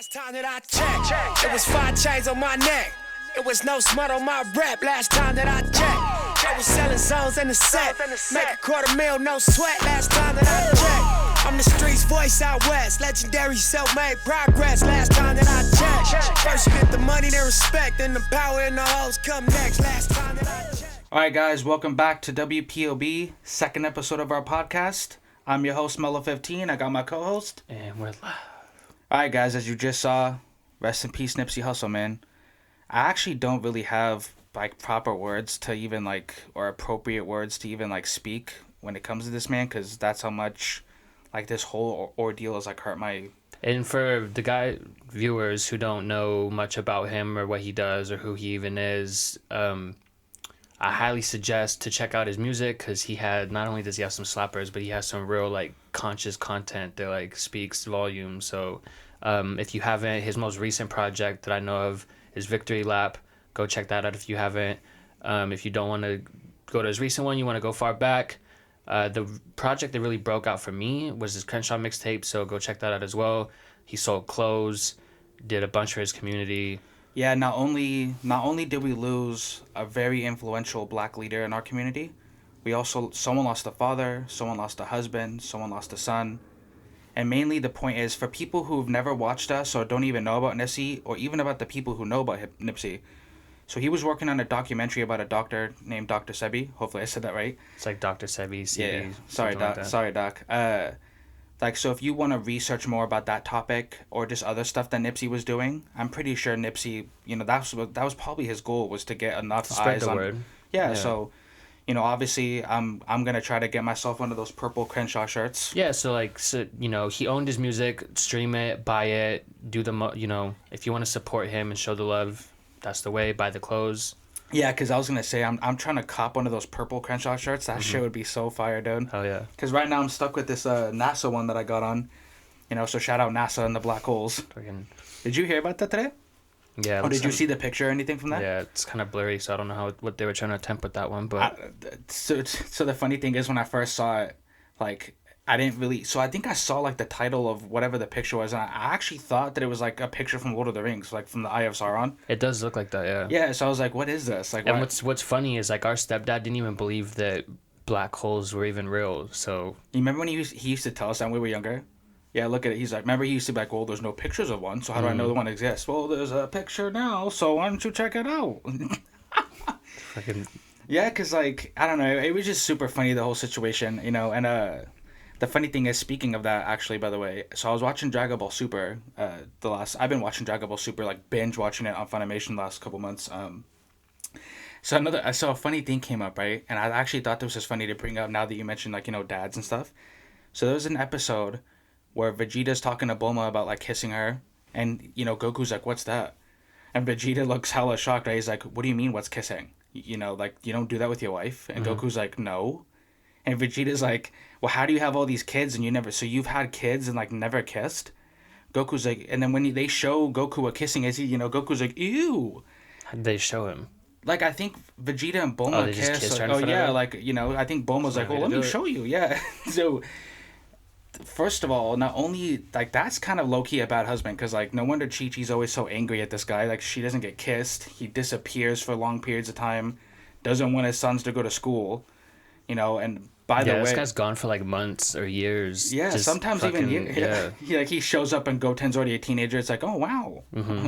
Last time that I checked, it was 5 chains on my neck. It was no smut on my rep. Last time that I checked, I was selling zones in the set. Make $250,000, no sweat. Last time that I checked, I'm the streets voice out west. Legendary self-made progress. Last time that I checked, first you get the money, then respect, then the power and the hoes come next. Last time that I checked. All right, guys, welcome back to WPOB, second episode of our podcast. I'm your host, Melo15. I got my co-host. And we're live. All right, guys, as you just saw, rest in peace, Nipsey Hussle, man. I actually don't really have, proper words to even, or appropriate words to even, speak when it comes to this man, because that's how much, this whole ordeal has, hurt my... And for the viewers who don't know much about him or what he does or who he even is, I highly suggest to check out his music, because not only does he have some slappers, but he has some real, conscious content that, speaks volume. So, if you haven't, his most recent project that I know of is Victory Lap. Go check that out if you haven't. If you don't want to go to his recent one, you want to go far back. The project that really broke out for me was his Crenshaw mixtape, so go check that out as well. He sold clothes, did a bunch for his community. Yeah, not only did we lose a very influential black leader in our community, someone lost a father, someone lost a husband, someone lost a son. And mainly the point is, for people who've never watched us or don't even know about Nipsey, or even about the people who know about Nipsey, so he was working on a documentary about a doctor named Dr. Sebi. Hopefully I said that right. It's like Dr. Sebi, CB. Yeah, sorry, Doc. Sorry, Doc. So if you want to research more about that topic or just other stuff that Nipsey was doing, I'm pretty sure Nipsey, that was probably his goal, was to get enough spread eyes the on. word. Yeah, so, obviously I'm gonna try to get myself one of those purple Crenshaw shirts. Yeah, so he owned his music, stream it, buy it, do the if you want to support him and show the love, that's the way. Buy the clothes. Yeah, because I was gonna say I'm trying to cop one of those purple Crenshaw shirts. That shit would be so fire, dude. Oh yeah. Because right now I'm stuck with this NASA one that I got on. So shout out NASA and the black holes. Did you hear about that today? Yeah. Or did you see the picture or anything from that? Yeah, it's kind of blurry, so I don't know what they were trying to attempt with that one, but so the funny thing is, when I first saw it, I didn't really... So I think I saw, the title of whatever the picture was, and I actually thought that it was, a picture from Lord of the Rings, from the Eye of Sauron. It does look like that, yeah. Yeah, so I was like, what is this? And what's funny is, our stepdad didn't even believe that black holes were even real, so... You remember when he used to tell us that when we were younger? Yeah, look at it. He's like, remember he used to be like, well, there's no pictures of one, so how do I know the one exists? Well, there's a picture now, so why don't you check it out? Yeah, because, I don't know, it was just super funny, the whole situation, and, the funny thing is, speaking of that, actually, by the way, so I was watching Dragon Ball Super, I've been watching Dragon Ball Super, binge watching it on Funimation the last couple months, so a funny thing came up, right, and I actually thought this was funny to bring up now that you mentioned, dads and stuff. So there was an episode where Vegeta's talking to Bulma about, kissing her, and, Goku's like, what's that? And Vegeta looks hella shocked, right? He's like, what do you mean, what's kissing? You don't do that with your wife? And Goku's like, no. And Vegeta's like, well, how do you have all these kids and you've had kids and, never kissed? Goku's like, and then when they show Goku a kissing, Goku's like, ew. How did they show him? I think Vegeta and Bulma kiss. I think Bulma's like, well, let me show you. Yeah. So... First of all, not only, that's kind of low-key a bad husband, because, no wonder Chi-Chi's always so angry at this guy. She doesn't get kissed. He disappears for long periods of time. Doesn't want his sons to go to school. And by the way... this guy's gone for, months or years. Yeah, sometimes even years. Yeah. He shows up and Goten's already a teenager. It's like, oh, wow.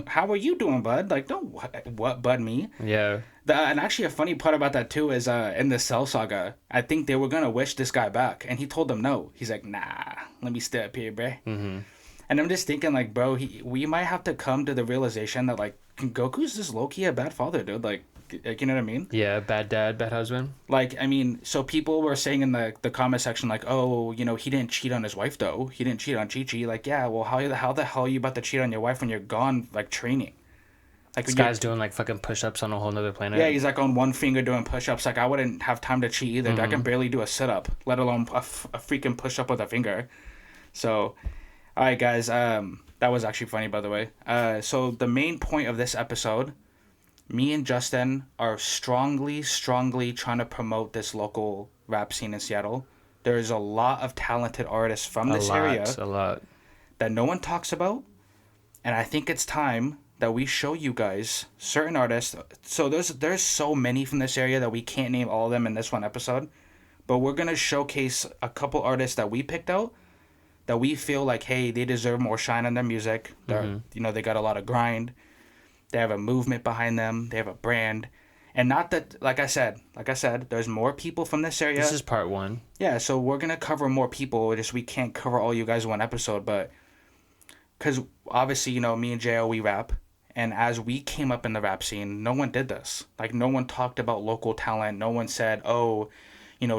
How are you doing, bud? Don't, what, bud, me? Yeah. And actually a funny part about that, too, is in the Cell Saga, I think they were going to wish this guy back. And he told them no. He's like, nah, let me stay up here, bruh. And I'm just thinking, bro, we might have to come to the realization that, Goku's just low-key a bad father, dude. You know what I mean? Yeah, bad dad, bad husband. So people were saying in the comment section, oh, he didn't cheat on his wife, though. He didn't cheat on Chi-Chi. Yeah, well, how the hell are you about to cheat on your wife when you're gone, training? This guy's doing, fucking push-ups on a whole nother planet. Yeah, he's, on one finger doing push-ups. I wouldn't have time to cheat either. I can barely do a sit-up, let alone a freaking push-up with a finger. So, all right, guys, that was actually funny, by the way. So the main point of this episode... Me and Justin are strongly trying to promote this local rap scene in Seattle. There is a lot of talented artists from this area a lot. that no one talks about, And I think it's time that we show you guys certain artists. So there's so many from this area that we can't name all of them in this one episode. But we're going to showcase a couple artists that we picked out that we feel like, hey, they deserve more shine on their music. They're, they got a lot of grind. They have a movement behind them. They have a brand. And not that, like I said, there's more people from this area. This is part 1. Yeah, so we're going to cover more people. Just we can't cover all you guys in one episode, but because obviously, me and Jay-O, we rap. And as we came up in the rap scene, no one did this. Like, no one talked about local talent. No one said, oh,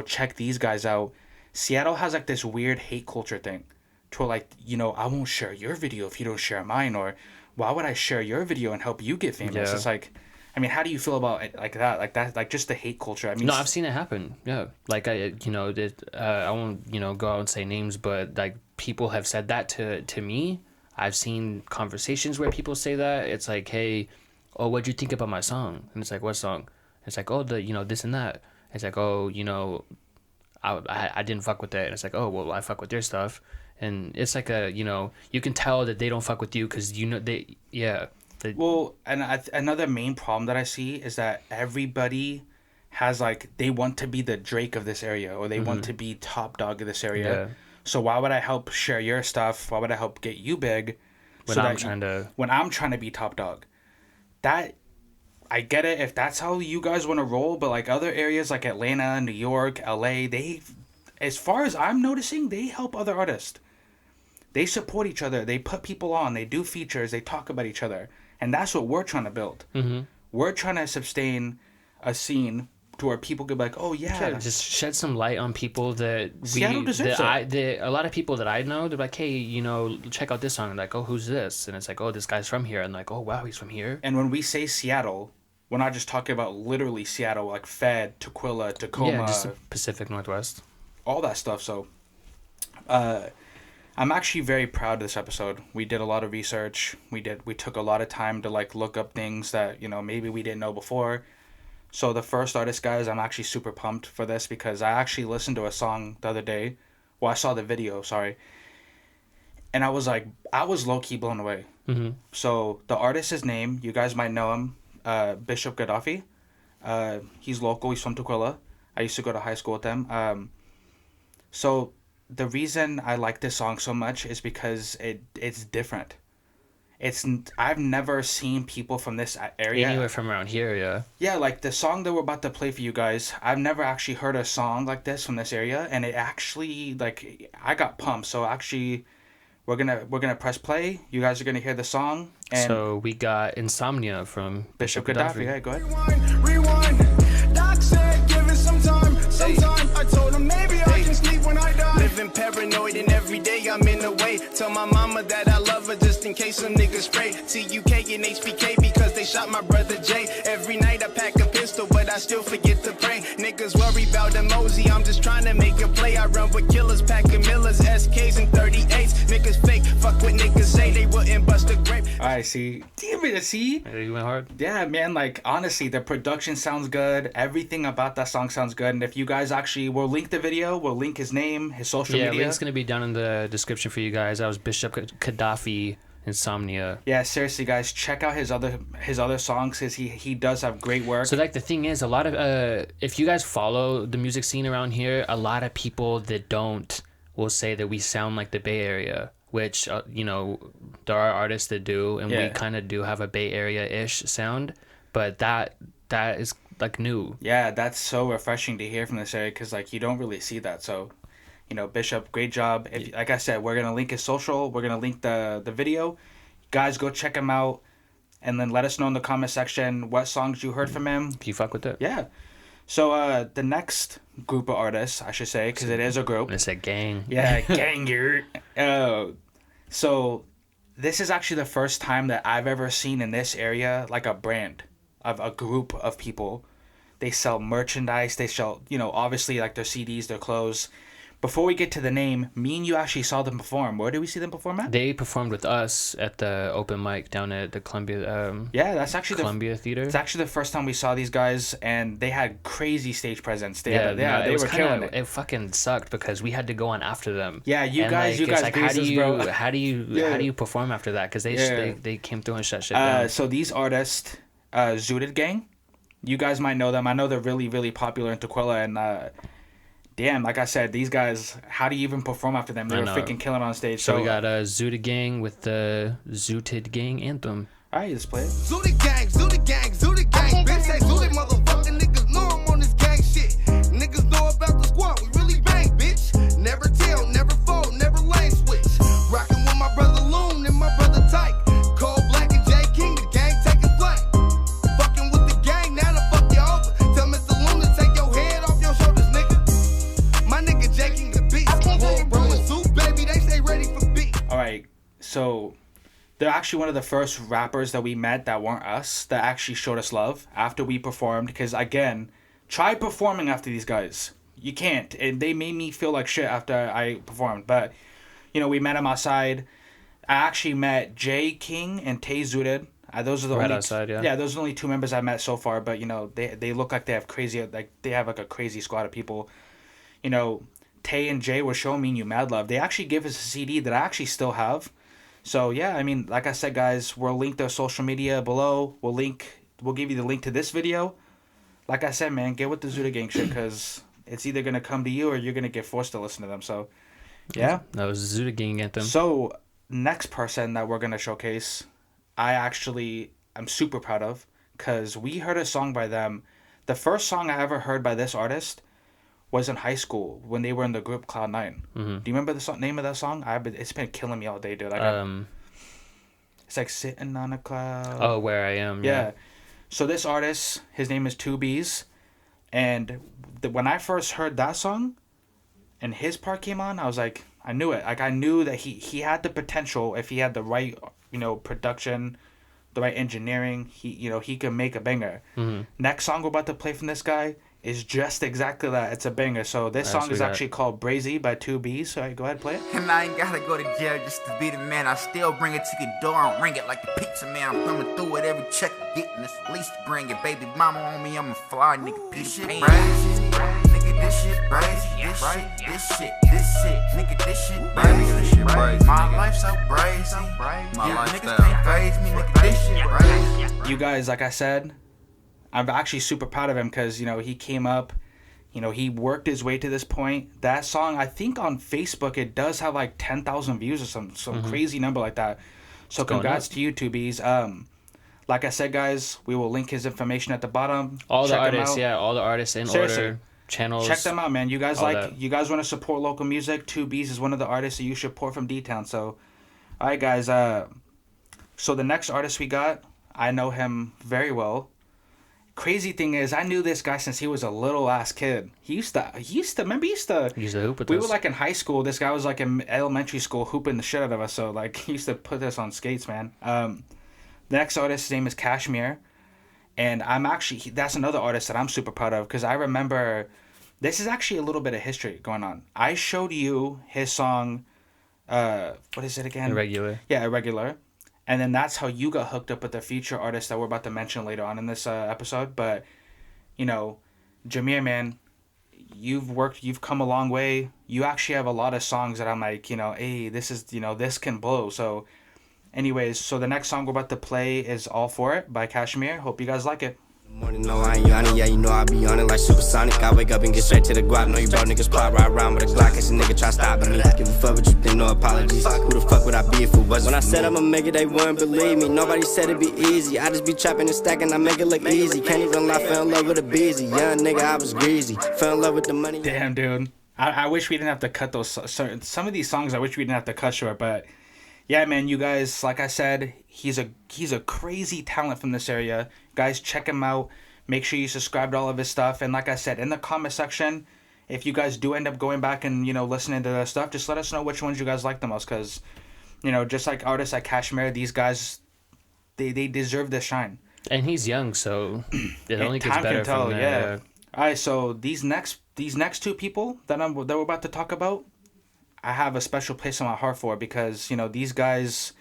check these guys out. Seattle has, like, this weird hate culture thing. To, like, I won't share your video if you don't share mine. Or, why would I share your video and help you get famous? Yeah. It's like, I mean, how do you feel about it like that? Like, that, like, just the hate culture. I mean, no, I've seen it happen. Yeah. Like, I won't, go out and say names, but, like, people have said that to me. I've seen conversations where people say that. It's like, hey, oh, what'd you think about my song? And it's like, what song? It's like, oh, this and that. It's like, oh, I didn't fuck with that. And it's like, oh, well, I fuck with their stuff. And it's like you can tell that they don't fuck with you because, Well, and another main problem that I see is that everybody has, like, they want to be the Drake of this area or they want to be top dog of this area. Yeah. So why would I help share your stuff? Why would I help get you big? When I'm trying to be top dog. That, I get it if that's how you guys want to roll, but like other areas like Atlanta, New York, LA, they, as far as I'm noticing, they help other artists. They support each other. They put people on. They do features. They talk about each other. And that's what we're trying to build. Mm-hmm. We're trying to sustain a scene to where people could be like, oh yeah, just shed some light on people that a lot of people that I know. They're like, hey, check out this song. And like, oh, who's this? And it's like, oh, this guy's from here. And like, oh wow, he's from here. And when we say Seattle, we're not just talking about literally Seattle, like Fed, Tukwila, Tacoma, just the Pacific Northwest, all that stuff. So, I'm actually very proud of this episode. We did a lot of research. We took a lot of time to like look up things that maybe we didn't know before. So the first artist, guys, I'm actually super pumped for this because I actually listened to a song the other day. Well, I saw the video, sorry. And I was low-key blown away. Mm-hmm. So the artist's name, you guys might know him, Bishop Gaddafi. He's local. He's from Tukwila. I used to go to high school with them. So the reason I like this song so much is because it's different. I've never seen people from this area. Anywhere from around here, yeah. Yeah, like the song that we're about to play for you guys, I've never actually heard a song like this from this area, and it actually, like, I got pumped. So actually, we're gonna press play. You guys are gonna hear the song. And so we got Insomnia from Bishop Gaddafi. Yeah, go ahead. Rewind. Doc said, give it some time. I told him maybe I can sleep when I die. Living paranoid and every day I'm in the way. Tell my mama that I love her just in case some niggas spray. TUK and HBK because they shot my brother Jay. Every night I pack a pistol but I still forget to pray. Niggas worry about the mosey, I'm just trying to make a play. I run with killers, packing Millers, SKs and 38s. Niggas fake, fuck what niggas say, they wouldn't bust a grape. Alright, see. Damn it, see? Yeah, you went hard? Yeah, man, like, honestly, the production sounds good. Everything about that song sounds good. And if you guys actually, we'll link the video, we'll link his name, his social media. Yeah, link's going to be down in the description for you guys. That was Bishop Gaddafi, Insomnia. Yeah, seriously, guys, check out his other songs, because he does have great work. So, like, the thing is, a lot of, if you guys follow the music scene around here, a lot of people that don't will say that we sound like the Bay Area, which, there are artists that do, and we kind of do have a Bay Area-ish sound, but that is, like, new. Yeah, that's so refreshing to hear from this area, because, like, you don't really see that. So, Bishop, great job. If, like I said, we're going to link his social, we're going to link the video. Guys, go check him out, and then let us know in the comment section what songs you heard from him. If you fuck with it. Yeah. So, the next group of artists, I should say, because it is a group. It's a gang. Yeah, ganger. So, this is actually the first time that I've ever seen in this area, like, a brand of a group of people. They sell merchandise. They sell, obviously, like, their CDs, their clothes. before we get to the name, me and you actually saw them perform. Where did we see them perform at? They performed with us at the open mic down at the Columbia. Yeah, that's actually Columbia Theater. It's actually the first time we saw these guys, and they had crazy stage presence. They it were killing it. It fucking sucked because we had to go on after them. Yeah, you guys like, bro. how do you perform after that? Because they came through and shut shit down. So these artists, Zooted Gang, you guys might know them. I know they're really, really popular in Tequila, and damn, like I said, these guys, how do you even perform after them? They were freaking killing on stage. So we got Zooted Gang with the Zooted Gang anthem. All right, let's play it. Zooted Gang, Zooted Gang, Zooted Gang. Bitch, say Zooted motherfucking niggas know I'm on this gang shit. Niggas know about the squad, we really bang, bitch. Never tell, never fold, never lane switch. Rockin' with my brother Loon and my brother Tyke. Cold Black and J King, the gang taking flight. Fucking with the gang, now the fuck you over. Tell Mr. Loon to take your head off your shoulders, nigga. My nigga J King the beast. Bro and Zoot, baby, they stay ready for beat. All right, so they're actually one of the first rappers that we met that weren't us that actually showed us love after we performed. Because again, try performing after these guys. You can't. And they made me feel like shit after I performed. But, you know, we met them outside. I actually met Jay King and Tay Zooted. Those are the only outside, those are the only two members I met so far. But, you know, they look like they have a crazy squad of people. You know, Tay and Jay were showing me and you mad love. They actually gave us a CD that I actually still have. So, yeah, I mean, like I said, guys, we'll link their social media below. We'll give you the link to this video. Like I said, man, get with the Zooted Gang shit, because it's either going to come to you or you're going to get forced to listen to them. So, yeah. That was the Zooted Gang anthem. So, next person that we're going to showcase, I'm super proud of, because we heard a song by them. The first song I ever heard by this artist was in high school when they were in the group Cloud9. Mm-hmm. Do you remember the name of that song? It's been killing me all day, dude. It's like Sitting on a Cloud. Oh, Where I Am. Yeah. So this artist, his name is 2Bs, and when I first heard that song and his part came on, I was like, I knew it. Like, I knew that he had the potential if he had the right, you know, production, the right engineering. He could make a banger. Mm-hmm. Next song we're about to play from this guy is just exactly that. It's a banger. So this song is actually called Brazy by 2Bs. So go ahead, play it. And I ain't gotta go to jail just to be the man. I still bring it to your door and ring it like the pizza man. I'm coming through with every check I'm getting. It's at least bring it. Baby mama on me, I'm a fly nigga. This shit brazy. Nigga, this shit brazy. This shit, nigga, this shit brazy. My life so brazy. My niggas can't phase me, nigga, this shit brazy. You guys, like I said, I'm actually super proud of him because, you know, he came up, you know, he worked his way to this point. That song, I think on Facebook, it does have like 10,000 views or some crazy number like that. So congrats to you, 2Bs. Like I said, guys, we will link his information at the bottom. All the artists in order, channels. Check them out, man. You guys that. you guys want to support local music? 2Bs is one of the artists that you should support from D-Town. So, all right, guys. So the next artist we got, I know him very well. Crazy thing is, I knew this guy since he was a little ass kid. He used to hoop with we us. were like in high school. This guy was like in elementary school hooping the shit out of us. So like he used to put us on skates, man. The next artist's name is Kashmir, and that's another artist that I'm super proud of because I remember this is actually a little bit of history going on. I showed you his song, what is it again? Irregular. Yeah, Irregular. And then that's how you got hooked up with the feature artist that we're about to mention later on in this episode. But, you know, Jameer, man, you've come a long way. You actually have a lot of songs that I'm like, you know, hey, this can blow. So, anyways, so the next song we're about to play is All For It by Kashmir. Hope you guys like it. Morning, no, I ain't yawning, yeah, you know I be on it like supersonic. I wake up and get straight to the guap. Know you bro niggas plot right around with a Glock. Cause a nigga try stopping me. Give a fuck what you think, no apologies. Who the fuck would I be if it wasn't? When I said I'ma make it, they wouldn't believe me. Nobody said it'd be easy. I just be trapping and stacking, I make it look easy. Can't even lie, fell in love with a busy. Young nigga, I was greasy. Fell in love with the money. Damn, dude. I wish we didn't have to cut those. Some of these songs I wish we didn't have to cut short, but yeah, man, you guys, like I said, he's a crazy talent from this area. Guys, check him out. Make sure you subscribe to all of his stuff. And like I said, in the comment section, if you guys do end up going back and, you know, listening to their stuff, just let us know which ones you guys like the most. Because, you know, just like artists like Kashmir, these guys, they deserve this shine. And he's young, so it only gets better from there. Yeah. All right, so these next two people that we're about to talk about, I have a special place in my heart for, because, you know, these guys,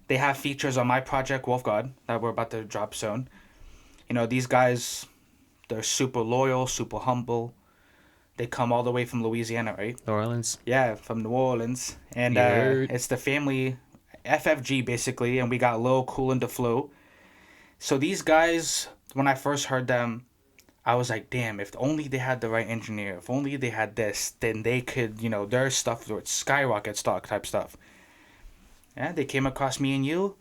they have features on my project Wolf God that we're about to drop soon. You know, these guys, they're super loyal, super humble. They come all the way from Louisiana, right? New Orleans. Yeah, from New Orleans. And it's the family FFG, basically, and we got Lil Cool and DeFlu. So these guys, when I first heard them, I was like, damn, if only they had the right engineer, if only they had this, then they could, you know, their stuff would skyrocket stock type stuff. Yeah, they came across me and you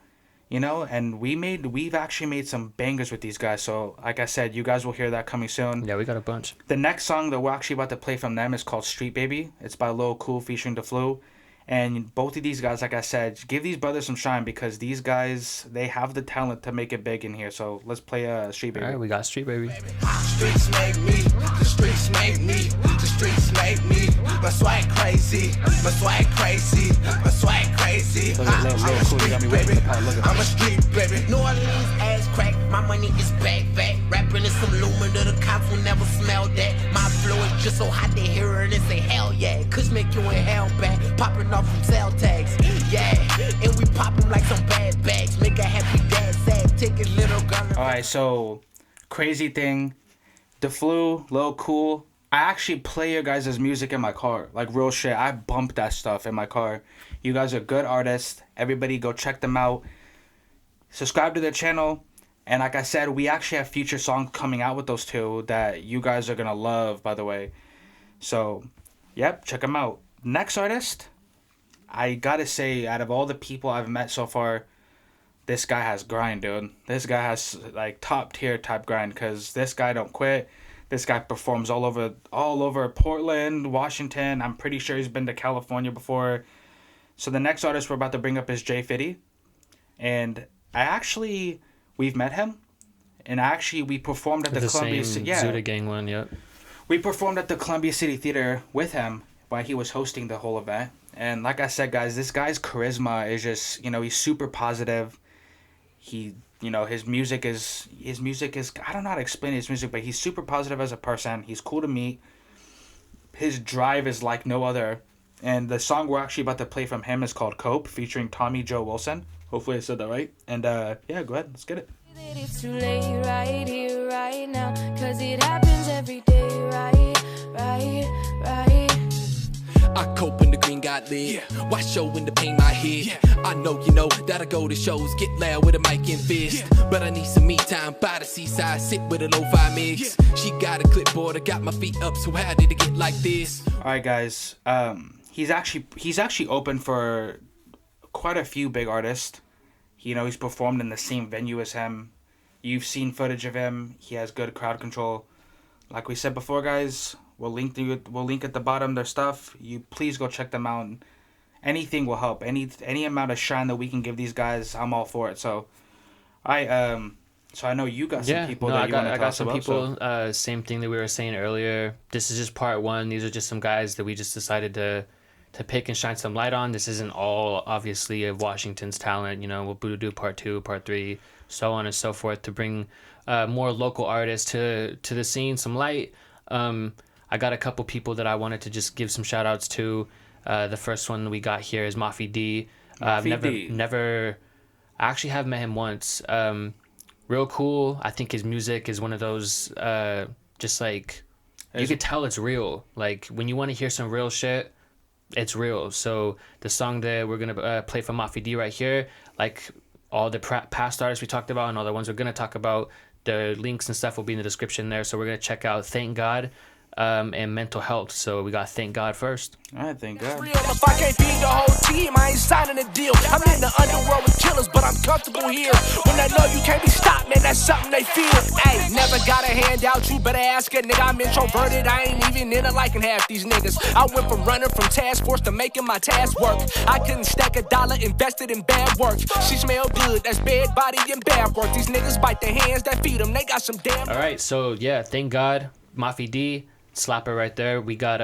know, and we've actually made some bangers with these guys. So, like I said, you guys will hear that coming soon. Yeah, we got a bunch. The next song that we're actually about to play from them is called Street Baby. It's by Lil Cool featuring DeFlu. And both of these guys, like I said, give these brothers some shine, because these guys, they have the talent to make it big in here. So let's play Street Baby. All right, we got Street Baby. Streets made me, the streets made me, the streets made me. My swag crazy, my swag crazy, my swag crazy. Look at Lil Cool, you got me waiting. I'm a street baby. New Orleans ass crack, my money is back. Rapping in some lumina, the cops will never smell that. My flow is just so hot they hear it and say hell yeah. Cause make you inhale back, popping off from cell tags. Yeah, and we pop them like some bad bags. Make a happy dad sad, take his little gun. Alright, so crazy thing, DeFlu, Lil Cool. I actually play your guys' music in my car. Like real shit. I bump that stuff in my car. You guys are good artists. Everybody go check them out. Subscribe to their channel. And like I said, we actually have future songs coming out with those two that you guys are going to love, by the way. So, yep, check them out. Next artist, I got to say, out of all the people I've met so far, this guy has grind, dude. This guy has like top tier type grind, because this guy don't quit. This guy performs all over Portland, Washington. I'm pretty sure he's been to California before. So the next artist we're about to bring up is Jay Fitty. And we've met him. And we performed at the Columbia City. Yeah. Zuda Gang one, yep. We performed at the Columbia City Theater with him while he was hosting the whole event. And like I said, guys, this guy's charisma is just, you know, he's super positive. His music is, I don't know how to explain his music, but he's super positive as a person. He's cool to meet. His drive is like no other. And the song we're actually about to play from him is called Cope, featuring Tommy Joe Wilson. Hopefully I said that right. And yeah, go ahead, let's get it. It's too late right here, right now, 'cause it happens every day, right. I cope when the green got lit. Why show when the pain my head? I know you know that I go to shows, get loud with a mic and fist. But I need some me time by the seaside, sit with a lo-fi mix. She got a clipboard, I got my feet up, so how did it get like this? Alright guys, he's actually open for quite a few big artists. You know, he's performed in the same venue as him. You've seen footage of him. He has good crowd control. Like we said before, guys, we'll link at the bottom their stuff. You please go check them out. Anything will help. Any amount of shine that we can give these guys, I'm all for it. So, so I know you got some people that you want to talk about. I got some people. Same thing that we were saying earlier. This is just part one. These are just some guys that we just decided to pick and shine some light on. This isn't all obviously of Washington's talent. You know, we'll do part 2, part 3, so on and so forth, to bring more local artists to the scene, some light. I got a couple people that I wanted to just give some shout outs to. The first one we got here is Mafia D. I've never I actually have met him once. Real cool. I think his music is one of those just like you could tell it's real. Like when you want to hear some real shit, it's real. So the song that we're gonna play from Mafia D right here, like all the past artists we talked about and all the ones we're gonna talk about, the links and stuff will be in the description there. So we're gonna check out Thank God and Mental Health. So we got Thank God first. All right, thank God. If I can't feed the whole team, I ain't signing a deal. I'm in the underworld with killers, but I'm comfortable here. When I know you can't be stopped, man, that's something they feel. Ayy, never got a handout, you better ask a nigga. I'm introverted, I ain't even into liking half these niggas. I went from running from task force to making my task work. I couldn't stack $1 invested in bad work. She smell good, that's bad body and bad work. These niggas bite the hands that feed them, they got some damn. All right, so yeah, Thank God, Mafia D, slapper right there. We got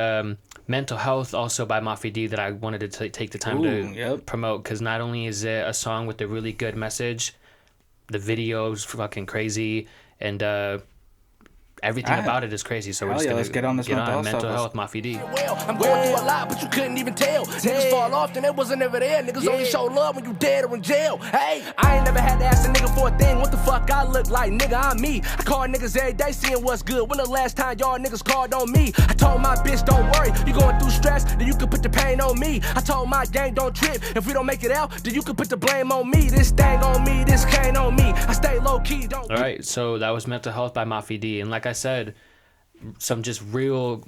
Mental Health also by Mafia D that I wanted to take the time to promote, because not only is it a song with a really good message, the video's fucking crazy, and everything about it is crazy. So we're just gonna let's get on this mental health, Mafia D. Well, I'm going through a lot, but you couldn't even tell. Niggas fall off, then they wasn't ever there. Niggas only show love when you dead or in jail. Hey, I ain't never had to ask a nigga for a thing. What the fuck I look like, nigga? I'm me. I call niggas every day, seeing what's good. When the last time y'all niggas called on me? I told my bitch, don't worry. You going through stress, then you can put the pain on me. I told my gang, don't trip. If we don't make it out, then you can put the blame on me. This thing on me, this cane on me. I stay low key, don't. All right, so that was Mental Health by Mafia D, and like I said, some just real.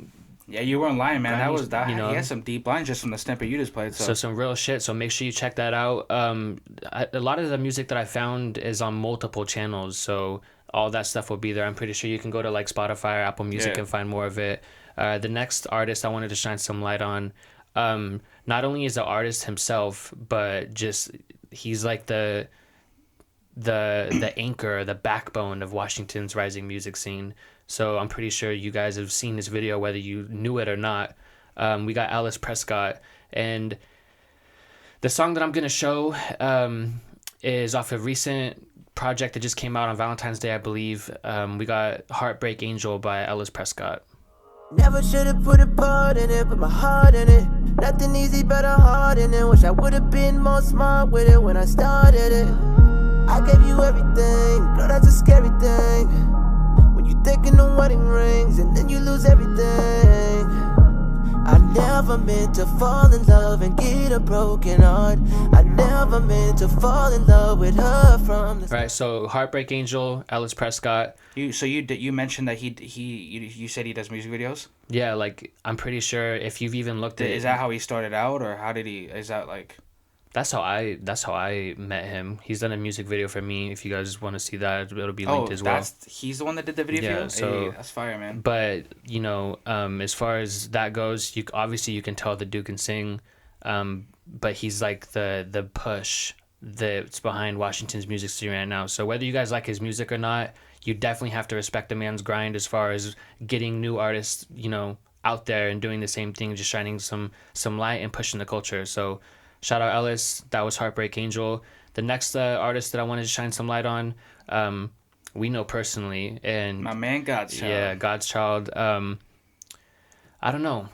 Yeah, you weren't lying, man. That was that. You know, he had some deep lines just from the snippet you just played. So some real shit. So make sure you check that out. A lot of the music that I found is on multiple channels, so all that stuff will be there. I'm pretty sure you can go to like Spotify or Apple Music and find more of it. The next artist I wanted to shine some light on, not only is the artist himself, but just he's like the anchor, the backbone of Washington's rising music scene. So I'm pretty sure you guys have seen this video, whether you knew it or not. We got Ellis Prescott, and the song that I'm gonna show is off a recent project that just came out on Valentine's Day, I believe. We got Heartbreak Angel by Ellis Prescott. Never should've put a part in it, put my heart in it. Nothing easy but a heart in it. Wish I would've been more smart with it when I started it. I gave you everything, girl, that's a scary thing. When you thinking the wedding rings and then you lose everything. I never meant to fall in love and get a broken heart. I never meant to fall in love with her from the. All right, so Heartbreak Angel, Ellis Prescott. You mentioned that you said he does music videos? Yeah, like I'm pretty sure if you've even looked at. Is that how he started out, or how did he? Is that like? That's how I met him. He's done a music video for me. If you guys want to see that, it'll be linked as well. He's the one that did the video for you? So that's fire, man. But you know, as far as that goes, you can tell the dude can sing, but he's like the push that's behind Washington's music scene right now. So whether you guys like his music or not, you definitely have to respect the man's grind as far as getting new artists, you know, out there and doing the same thing, just shining some light and pushing the culture. So. Shout out Ellis. That was Heartbreak Angel. The next artist that I wanted to shine some light on, we know personally, and my man God's Child. Yeah, God's Child. I don't know.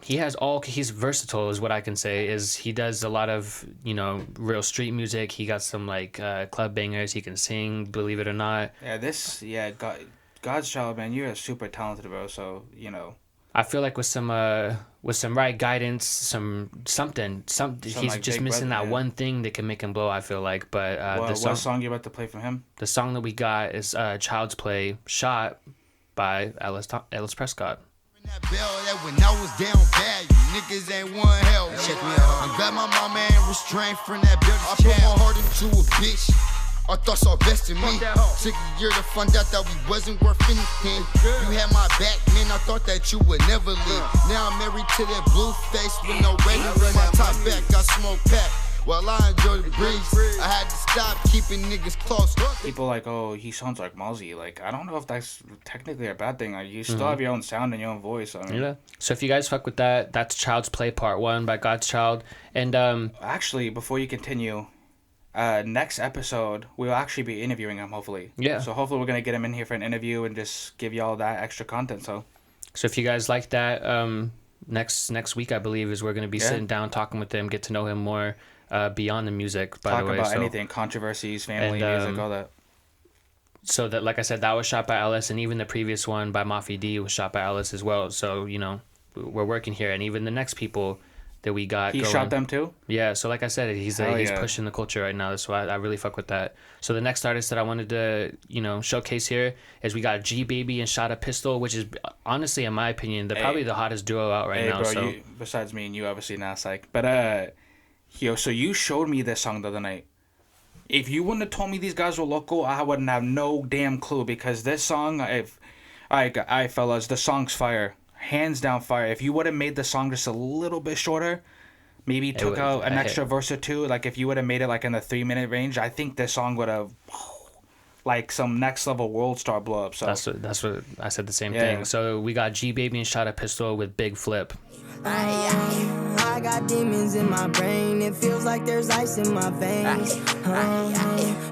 He's versatile, is what I can say. Is he does a lot of, you know, real street music. He got some like club bangers. He can sing, believe it or not. Yeah, God's Child, man. You're super talented, bro. So you know. I feel like with some right guidance, something he's like just missing that one thing that can make him blow. I feel like, but what song you about to play from him? The song that we got is "Child's Play," shot by Ellis Prescott. That bell that when I was down bad, you niggas ain't one hell. Check me out. I'm glad my mama ain't restrained from that building. I put my heart into a bitch. I thought so best in me. Took a year to find out that we wasn't worth anything. You had my back, man. I thought that you would never leave. Now I'm married to that blue face with no razor on my top back. I smoke pack. Well, I enjoy the breeze. I had to stop keeping niggas close. People like, oh, he sounds like Mozzie. Like, I don't know if that's technically a bad thing. Like, you still have your own sound and your own voice. I mean. Yeah. So if you guys fuck with that, that's Child's Play Part 1 by God's Child. And actually, before you continue, next episode we'll actually be interviewing him. Hopefully. Yeah. So hopefully we're gonna get him in here for an interview and just give y'all that extra content. So if you guys like that, next week I believe is we're gonna be sitting down talking with him, get to know him more. Beyond the music, by the way. Talk about anything, controversies, family, music, all that. So that, like I said, that was shot by Ellis, and even the previous one by Mafia D was shot by Ellis as well. So, you know, we're working here, and even the next people that we got. He shot them too? Yeah, so like I said, he's pushing the culture right now, so I really fuck with that. So the next artist that I wanted to, you know, showcase here is we got G Baby and Shot a Pistol, which is honestly, in my opinion, probably the hottest duo out right now. Bro, so besides me and you, obviously not psych, but so you showed me this song the other night. If you wouldn't have told me these guys were local, I wouldn't have no damn clue, because this song, fellas, the song's fire. Hands down fire. If you would have made the song just a little bit shorter, maybe took out an extra verse or two, like if you would have made it like in the 3-minute range, I think this song would have like some next level world star blow up. So that's what I said, the same Yeah. thing. So we got G Baby and Shot a Pistol with Big Flip. I got demons in my brain. It feels like there's ice in my veins.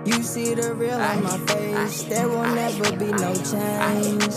You see the real on my face. There will never be no change.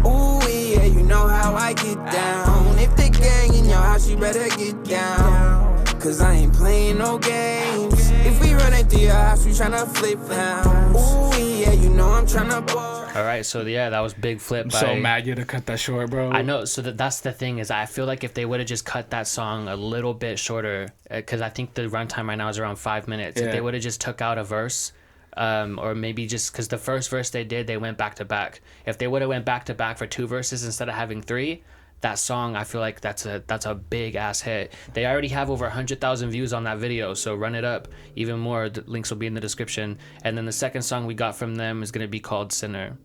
Ooh, yeah, you know how I get down. If the gang in your house, you better get down. Cause I ain't playing no games. If we run into your house, we tryna flip pounds. Ooh, yeah, you know I'm tryna ball. All right, so yeah, that was Big Flip. I'm by, so mad you had to cut that short, bro. I know. So that's the thing is, I feel like if they would have just cut that song a little bit shorter, because I think the runtime right now is around 5 minutes. Yeah. If they would have just took out a verse, or maybe just because the first verse they went back to back. If they would have went back to back for 2 verses instead of having 3, that song, I feel like that's a big ass hit. They already have over 100,000 views on that video, so run it up even more. The links will be in the description. And then the second song we got from them is gonna be called Sinner.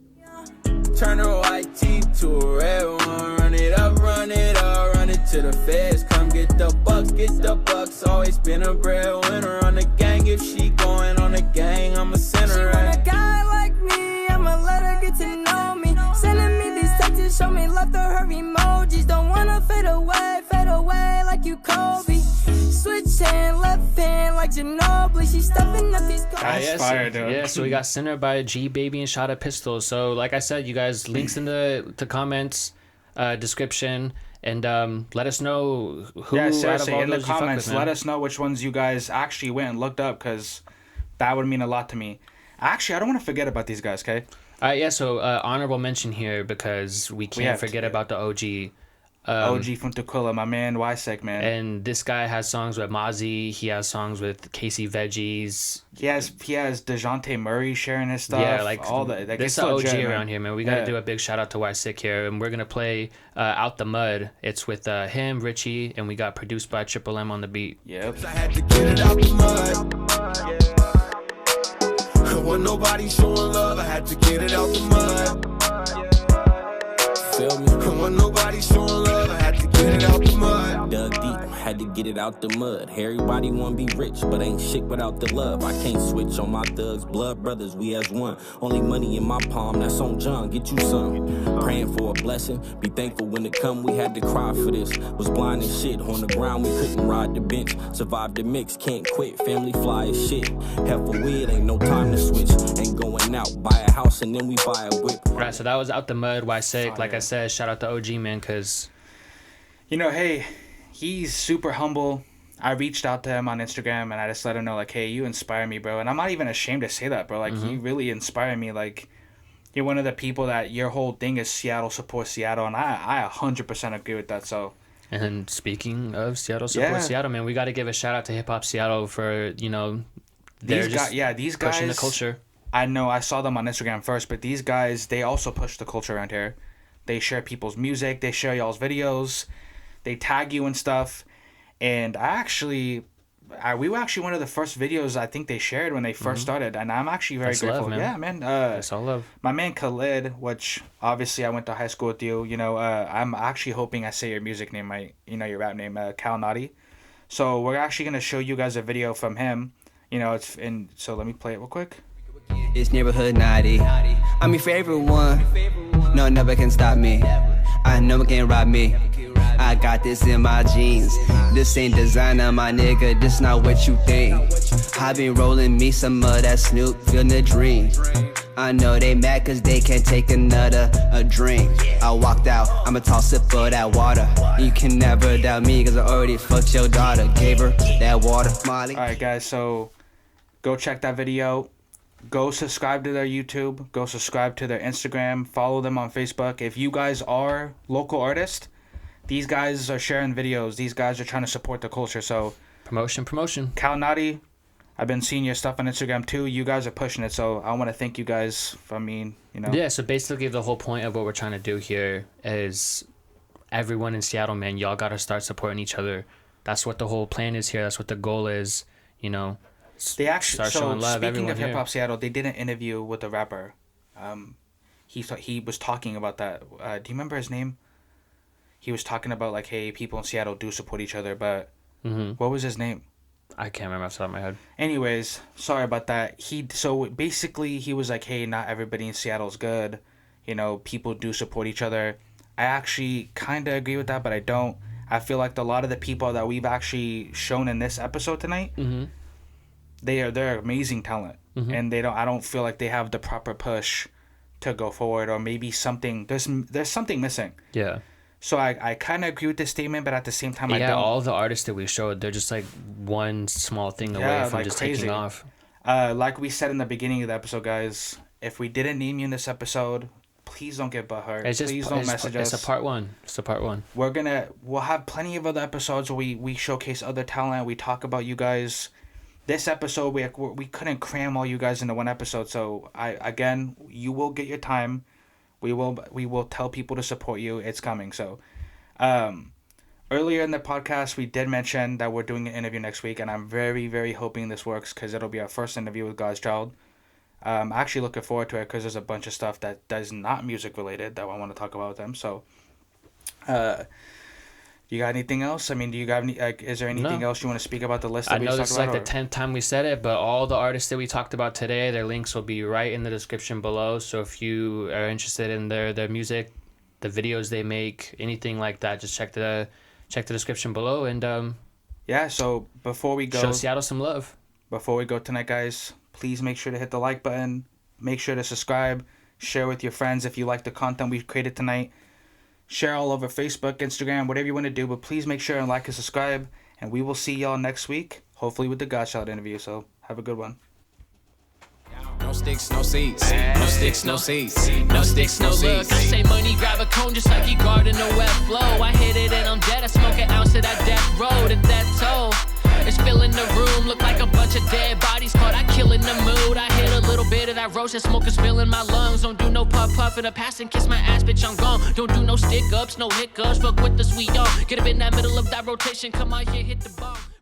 Turn a white tee to a red one. Run it up, run it up, run it to the feds. Come get the bucks. Always been a breadwinner on the gang. If she going on the gang, I'm a sinner. She want a guy like me, I'ma let her get to know me. Sending me these texts, show me love through her emojis. Don't wanna fade away like you Kobe. Switch hand, left hand like Ginobili. She stuffing up these That's yeah, fire, so, dude. yeah, so we got Sinner by G Baby and Shot a Pistol. So like I said, you guys, links in the comments, description, and let us know who Yeah, out of seriously, all in the those you fuck comments, with, man. let us know which ones you guys actually went and looked up, because that would mean a lot to me. Actually, I don't want to forget about these guys, okay? Yeah, so honorable mention here because we can't have forget to. about the OG. OG from Tequila, my man Y-Sic, man. And this guy has songs with Mozzie. He has songs with Casey Veggies. He has DeJounte Murray sharing his stuff. Yeah, like all that. Like, this it's is OG legit, man. around here, man. We got to Yeah. do a big shout out to Y-Sic here, and we're gonna play "Out the Mud." It's with him, Richie, and we got produced by Triple M on the beat. Yep. I had to get it out the mud. When nobody showing love, I had to get it out the mud. Feel me? When nobody showing love, I had to get it out the mud. Dug deep, had to get it out the mud. Everybody wanna be rich, but ain't shit without the love. I can't switch on my thugs, blood brothers, we as one. Only money in my palm, that's on John, get you some. Praying for a blessing, be thankful when it come. We had to cry for this. Was blind as shit, on the ground we couldn't ride the bench. Survived the mix, can't quit, family fly as shit. Hell for weird, ain't no time to switch. Ain't going out, buy a house and then we buy a whip. Right, so that was Out the Mud, Y-Sic. Like I said, shout out to OG, man, because You know, hey, he's super humble. I reached out to him on Instagram and I just let him know, like, hey, you inspire me, bro. And I'm not even ashamed to say that, bro. Like, you really inspire me. Like, you're one of the people that your whole thing is Seattle supports Seattle. And I 100% agree with that. So, And speaking of Seattle support Seattle, man, we got to give a shout out to Hip Hop Seattle for, you know, they're these just guys, these pushing guys, the culture. I know I saw them on Instagram first, but these guys, they also push the culture around here. They share people's music. They share y'all's videos. They tag you and stuff. And we were actually one of the first videos I think they shared when they first started. And I'm actually very That's grateful. love, man. Yeah, man. That's all love. My man Khalid, which obviously I went to high school with you, you know, I'm actually hoping I say your music name right, you know, your rap name, Cal Naughty. So we're actually going to show you guys a video from him. You know, so let me play it real quick. It's neighborhood naughty. I'm your favorite one. No, never can stop me. I know it can't rob me. I got this in my jeans. This ain't designer, my nigga. This not what you think. I been rolling me some of that Snoop, feeling the dream. I know they mad cause they can't take another drink. I walked out, I'ma toss it for that water. You can never doubt me cause I already fucked your daughter. Gave her that water, Molly. Alright guys, so go check that video. Go subscribe to their YouTube. Go subscribe to their Instagram. Follow them on Facebook. If you guys are local artists, these guys are sharing videos. These guys are trying to support the culture. So Promotion. Cal Naughty, I've been seeing your stuff on Instagram too. You guys are pushing it. So I want to thank you guys for you know. Yeah, so basically the whole point of what we're trying to do here is everyone in Seattle, man, y'all got to start supporting each other. That's what the whole plan is here. That's what the goal is, you know. They actually start showing love. Speaking Everyone of Hip Hop here. Seattle, they did an interview with a rapper. He was talking about that. Do you remember his name? He was talking about like, hey, people in Seattle do support each other, but what was his name? I can't remember off the top of my head. Anyways, sorry about that. So basically he was like, hey, not everybody in Seattle's good. You know, people do support each other. I actually kind of agree with that, but I don't. I feel like a lot of the people that we've actually shown in this episode tonight, they're amazing talent, and I don't feel like they have the proper push to go forward, or maybe something there's something missing. Yeah. So I kind of agree with this statement, but at the same time, I don't. Yeah, all the artists that we showed, they're just like one small thing away from like just crazy. Taking off. Like we said in the beginning of the episode, guys, if we didn't name you in this episode, please don't get butthurt. Please don't message us. It's a part one. We'll have plenty of other episodes where we showcase other talent. We talk about you guys. This episode, we couldn't cram all you guys into one episode. So you will get your time. We will tell people to support you. It's coming. So, earlier in the podcast, we did mention that we're doing an interview next week, and I'm very, very hoping this works because it'll be our first interview with God's Child. I'm actually looking forward to it because there's a bunch of stuff that is not music related that I want to talk about with them. So, you got anything else? I mean, do you got any? Is there anything else you want to speak about the list that we talked about? I know this is like the 10th time we said it, but all the artists that we talked about today, their links will be right in the description below. So if you are interested in their music, the videos they make, anything like that, just check the description below. And yeah. So before we go, show Seattle some love. Before we go tonight, guys, please make sure to hit the like button. Make sure to subscribe. Share with your friends if you like the content we've created tonight. Share all over Facebook, Instagram, whatever you want to do. But please make sure and like and subscribe. And we will see y'all next week, hopefully with the God's Child interview. So have a good one. No sticks, no seeds. No sticks, no seeds. No sticks, no seeds. I say money, grab a cone just like he guarding the wet flow. I hit it and I'm dead. I smoke an ounce of that death road and that toe. It's filling the room, look like a bunch of dead bodies caught. I killing the mood. I hit a little bit of that roasted smoke is filling my lungs. Don't do no puff in the past and kiss my ass, bitch, I'm gone. Don't do no stick ups, no hiccups. Fuck with the sweet young. Get up in that middle of that rotation. Come on, yeah, hit the ball.